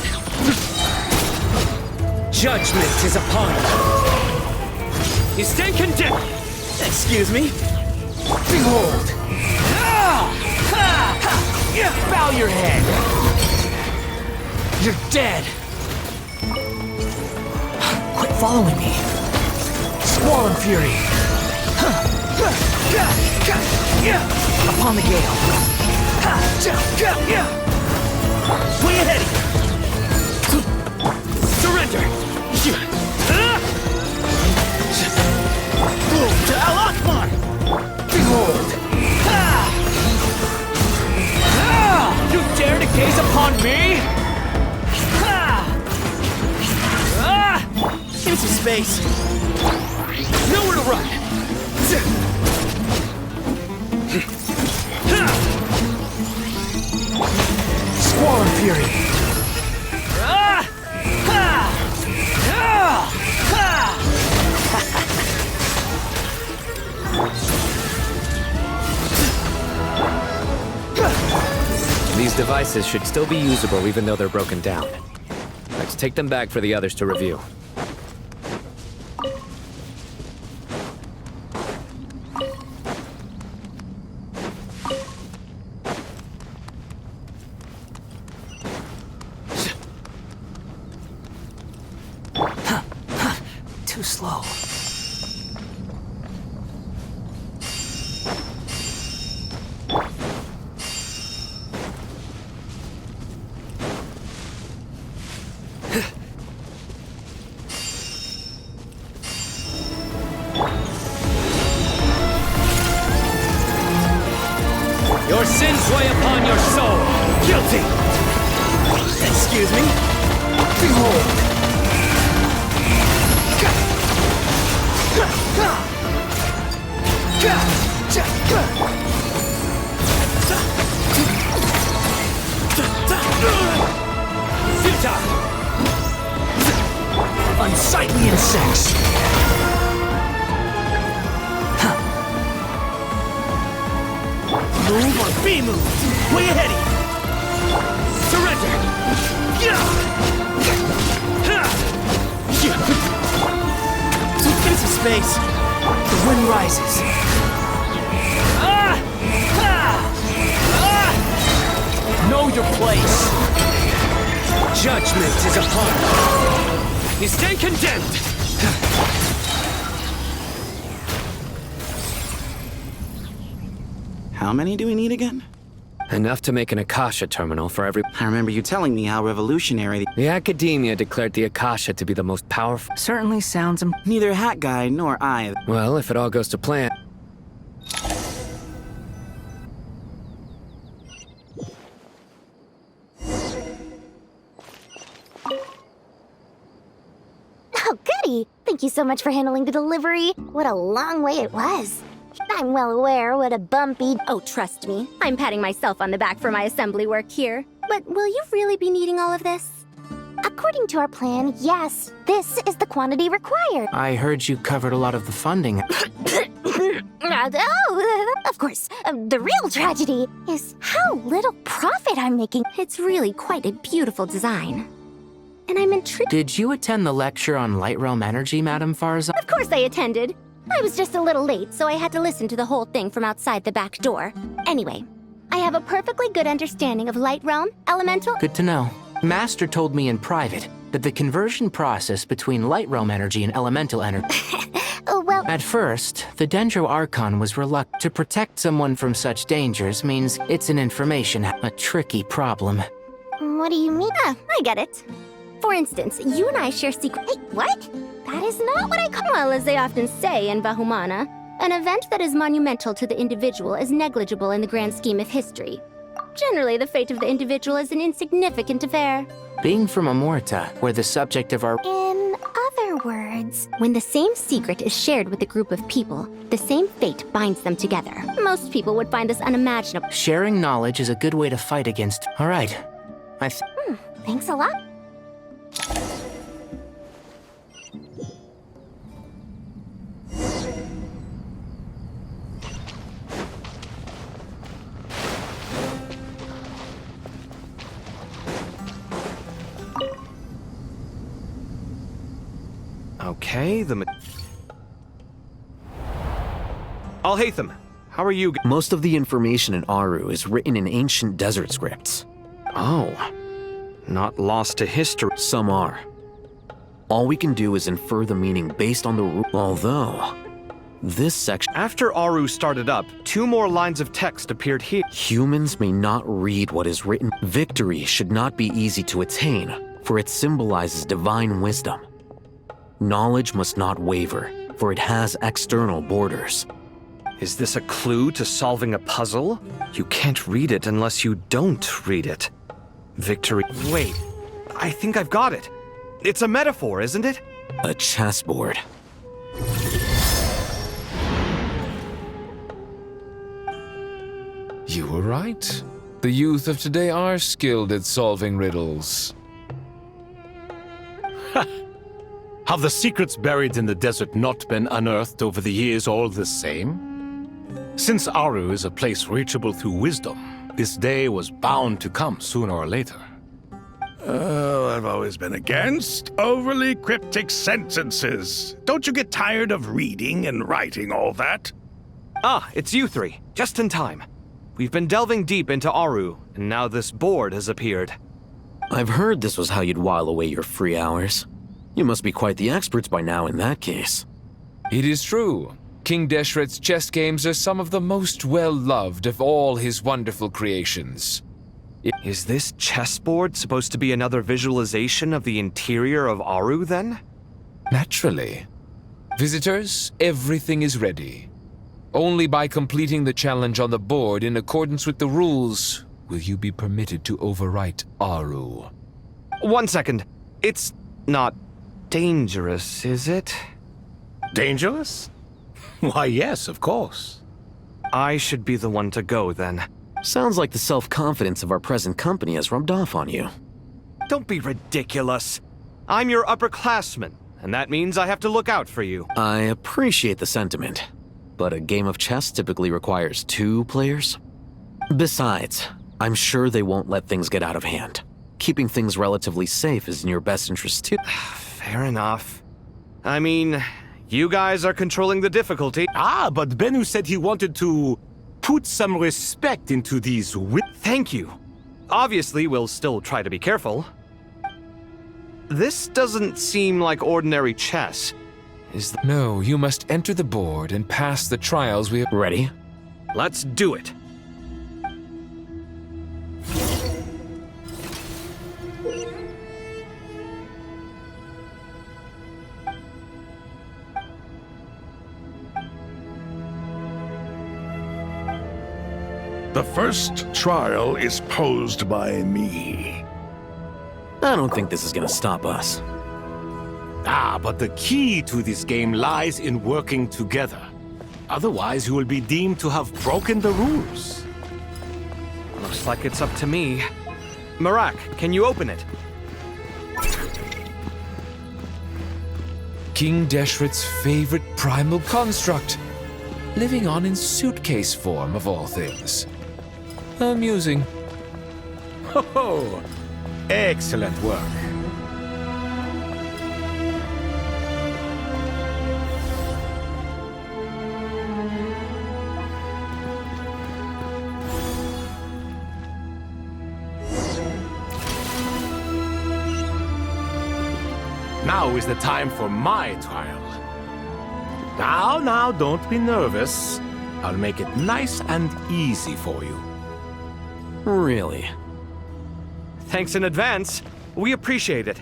Judgment is upon you. You stand condemned! Excuse me? Behold! Bow your head! You're dead! Quit following me! Squall and Fury! Upon the gale! Way ahead of you! Surrender! To Al Akbar! Behold! You dare to gaze upon me? Give me some space. Nowhere to run! Squall and Fury! These devices should still be usable even though they're broken down. Let's take them back for the others to review. Too slow. Your sins weigh upon your soul! Guilty! Excuse me? Behold! Futile! Unsightly insects! Move or be moved! Way ahead of you! Surrender! Give some space! The wind rises! Know your place! Judgment is upon you! You stand condemned! How many do we need again? Enough to make an Akasha terminal for every... I remember you telling me how revolutionary... The Academia declared the Akasha to be the most powerful... Certainly sounds... Neither Hat Guy nor I... Well, if it all goes to plan... Oh, goody! Thank you so much for handling the delivery. What a long way it was. I'm well aware what a bumpy... Oh, trust me. I'm patting myself on the back for my assembly work here. But will you really be needing all of this? A According to our plan, yes, this is the quantity required. I heard you covered a lot of the funding. Of course. The real tragedy is how little profit I'm making. It's really quite a beautiful design. And I'm intrigued. Did you attend the lecture on Light Realm Energy, Madame Farzad? Of course I attended. I was just a little late, so I had to listen to the whole thing from outside the back door. Anyway, I have a perfectly good understanding of Light Realm, Elemental. Good to know. Master told me in private that the conversion process between Light Realm energy and Elemental energy... well... At first, the Dendro Archon was reluctant. To protect someone from such dangers means it's an information, a tricky problem. What do you mean? I get it. For instance, you and I share secret... Hey, what? That is not what I call... Well, as they often say in Bahumana, an event that is monumental to the individual is negligible in the grand scheme of history. Generally, the fate of the individual is an insignificant affair. Being from Amorta, where the subject of our... In other words... When the same secret is shared with a group of people, the same fate binds them together. Most people would find this unimaginable. Sharing knowledge is a good way to fight against... All right. Thanks a lot. Okay, Alhaitham, how are you? Most of the information in Aru is written in ancient desert scripts. Oh. Not lost to history. Some are. All we can do is infer the meaning based on the rule. Although, this section... After Aru started up, 2 more lines of text appeared here. Humans may not read what is written. Victory should not be easy to attain, for it symbolizes divine wisdom. Knowledge must not waver, for it has external borders. Is this a clue to solving a puzzle? You can't read it unless you don't read it. Victory... Wait, I think I've got it. It's a metaphor, isn't it? A chessboard. You were right. The youth of today are skilled at solving riddles. Have the secrets buried in the desert not been unearthed over the years all the same? Since Aru is a place reachable through wisdom, this day was bound to come sooner or later. Oh, I've always been against overly cryptic sentences. Don't you get tired of reading and writing all that? Ah, it's you 3. Just in time. We've been delving deep into Aru, and now this board has appeared. I've heard this was how you'd while away your free hours. You must be quite the experts by now in that case. It is true. King Deshret's chess games are some of the most well-loved of all his wonderful creations. Is this chessboard supposed to be another visualization of the interior of Aru, then? Naturally. Visitors, everything is ready. Only by completing the challenge on the board in accordance with the rules will you be permitted to overwrite Aru. 1 second. It's not dangerous, is it? Dangerous? Why, yes, of course. I should be the one to go, then. Sounds like the self-confidence of our present company has rubbed off on you. Don't be ridiculous. I'm your upperclassman, and that means I have to look out for you. I appreciate the sentiment, but a game of chess typically requires 2 players. Besides, I'm sure they won't let things get out of hand. Keeping things relatively safe is in your best interest too. Fair enough. I mean, you guys are controlling the difficulty. Ah, but Bennu said he wanted to put some respect into these Thank you. Obviously, we'll still try to be careful. This doesn't seem like ordinary chess. No, you must enter the board and pass the trials we have... Ready? Let's do it. The first trial is posed by me. I don't think this is gonna stop us. Ah, but the key to this game lies in working together. Otherwise, you will be deemed to have broken the rules. Looks like it's up to me. Marak, can you open it? King Deshret's favorite primal construct, living on in suitcase form of all things. Amusing. Ho ho! Excellent work. Now is the time for my trial. Now, don't be nervous. I'll make it nice and easy for you. Really? Thanks in advance. We appreciate it.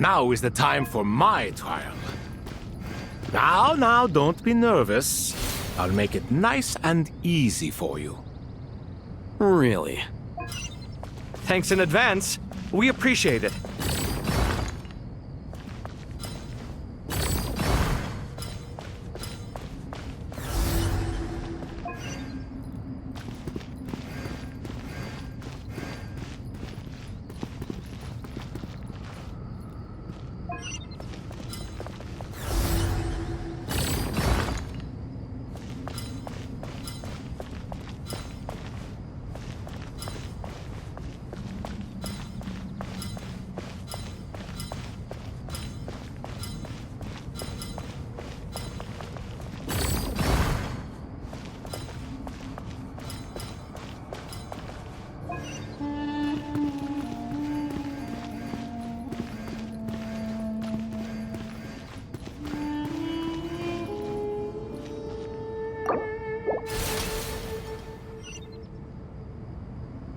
Now is the time for my trial. Now, don't be nervous. I'll make it nice and easy for you. Really? Thanks in advance. We appreciate it.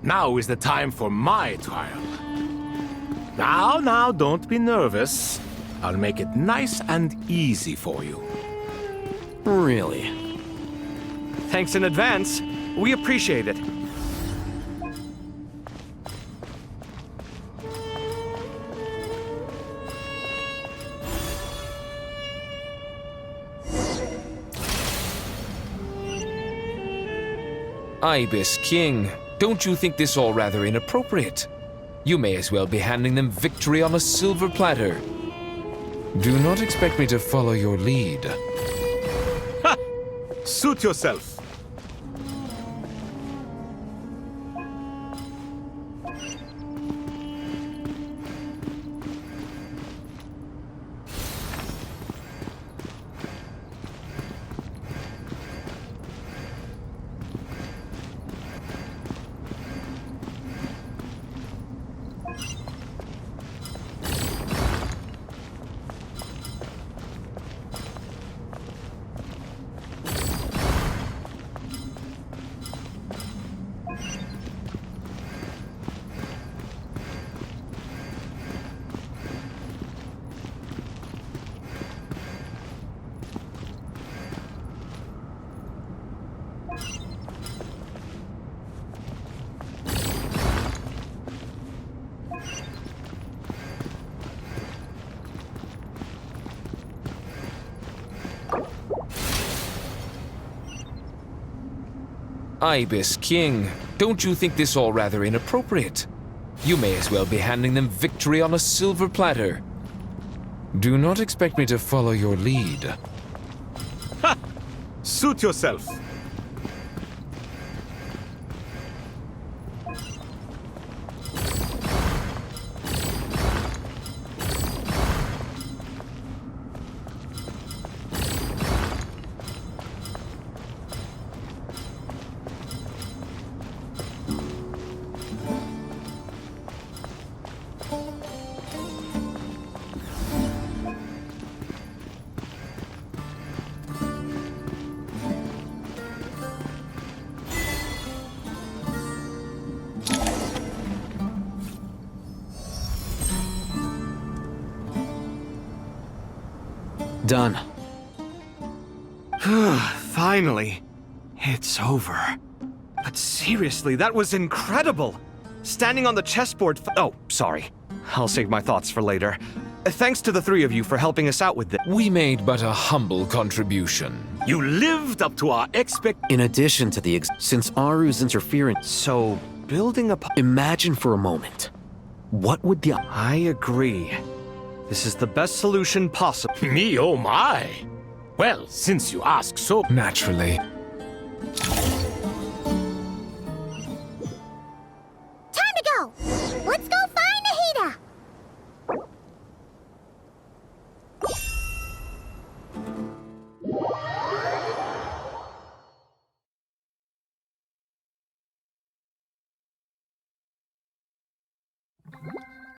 Now is the time for my trial. Now, don't be nervous. I'll make it nice and easy for you. Really? Thanks in advance. We appreciate it. Ibis King, don't you think this all rather inappropriate? You may as well be handing them victory on a silver platter. Do not expect me to follow your lead. Ha! Suit yourself. Ibis King, don't you think this all rather inappropriate? You may as well be handing them victory on a silver platter. Do not expect me to follow your lead. Ha! Suit yourself. Done. Finally. It's over. But seriously, that was incredible! Standing on the chessboard oh, sorry. I'll save my thoughts for later. Thanks to the three of you for helping us out with this. We made but a humble contribution. You lived up to our In addition to the since Aru's interference, so building a imagine for a moment. What would the I agree. This is the best solution possible. Me, oh my. Well, since you ask so naturally.